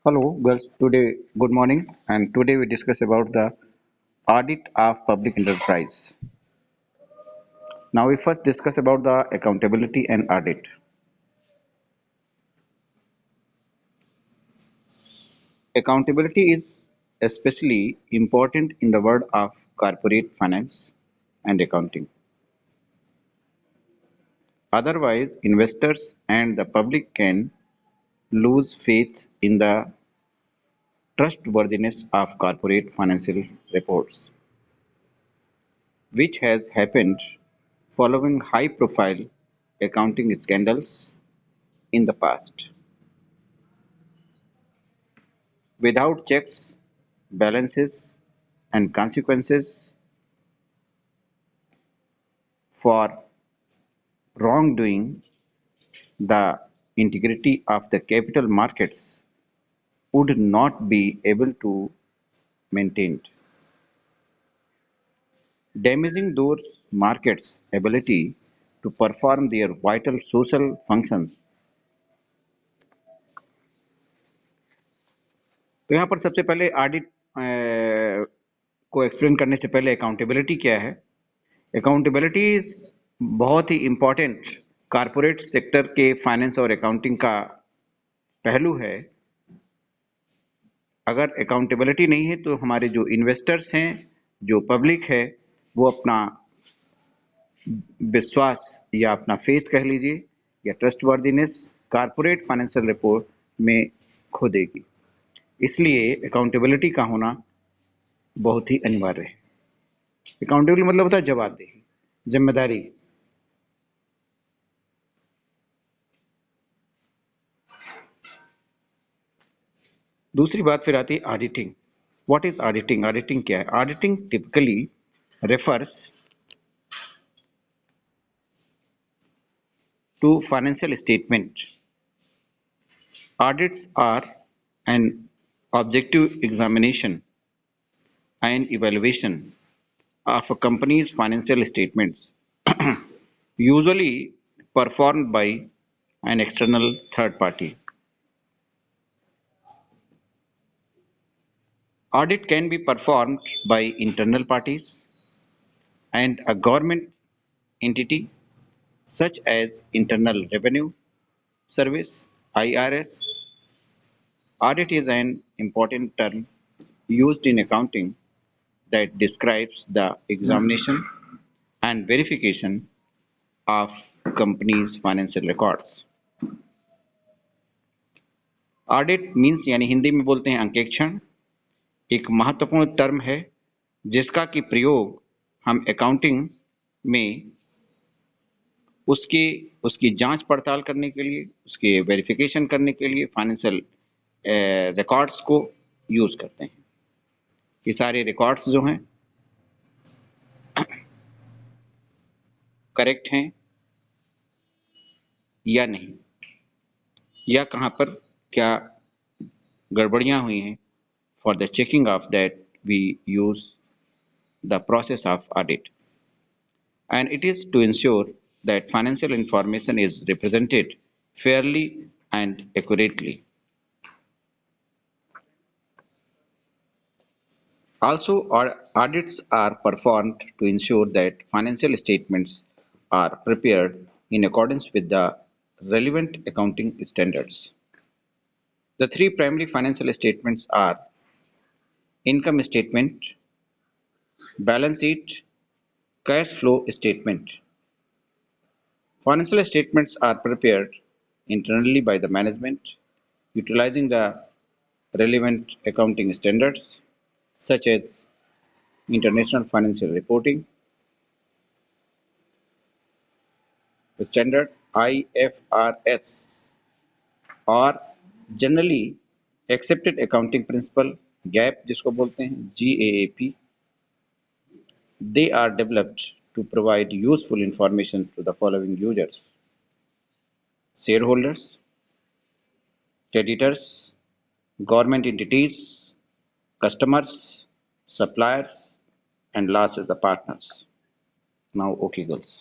Hello, girls. Good morning. And today we discuss about the audit of public enterprise. Now we first discuss about the accountability and audit. Accountability is especially important in the world of corporate finance and accounting. Otherwise, investors and the public can lose faith in the trustworthiness of corporate financial reports, which has happened following high-profile accounting scandals in the past. Without checks, balances, and consequences for wrongdoing, the integrity of the capital markets would not be able to maintained, damaging those markets' ability to perform their vital social functions. तो यहाँ पर सबसे पहले audit को explain करने से पहले accountability क्या है। अकाउंटेबिलिटी बहुत ही इम्पोर्टेंट कारपोरेट सेक्टर के फाइनेंस और अकाउंटिंग का पहलू है। अगर अकाउंटेबिलिटी नहीं है तो हमारे जो इन्वेस्टर्स हैं, जो पब्लिक है, वो अपना विश्वास या अपना फेथ कह लीजिए या ट्रस्टवर्दीनेस कारपोरेट फाइनेंशियल रिपोर्ट में खो देगी। इसलिए अकाउंटेबिलिटी का होना बहुत ही अनिवार्य है। अकाउंटेबिलिटी मतलब होता है जवाबदेही, जिम्मेदारी। दूसरी बात फिर आती है auditing. What is auditing? Auditing क्या है? Auditing typically refers to financial statement. Audits are an objective examination and evaluation of a company's financial statements, usually performed by an external third party. Audit can be performed by internal parties and a government entity such as Internal Revenue Service (IRS). Audit is an important term used in accounting that describes the examination and verification of companies' financial records. Audit means यानी हिंदी में बोलते हैं अंकेक्षण, एक महत्वपूर्ण term है जिसका कि प्रयोग हम अकाउंटिंग में उसकी जांच पड़ताल करने के लिए, उसके वेरिफिकेशन करने के लिए फाइनेंशियल रिकॉर्ड्स को यूज करते हैं। ये सारे रिकॉर्ड्स जो हैं करेक्ट हैं या नहीं, या कहाँ पर क्या गड़बड़ियाँ हुई हैं। For the checking of that we use the process of audit, and it is to ensure that financial information is represented fairly and accurately. Also, audits are performed to ensure that financial statements are prepared in accordance with the relevant accounting standards. The three primary financial statements are income statement, balance sheet, cash flow statement. Financial statements are prepared internally by the management, utilizing the relevant accounting standards such as International Financial Reporting Standard (IFRS) or Generally Accepted Accounting Principle (GAAP) जिसको बोलते हैं GAAP. They are developed to provide useful information to the following users: shareholders, creditors, government entities, customers, suppliers, and last is the partners. Now, okay, girls.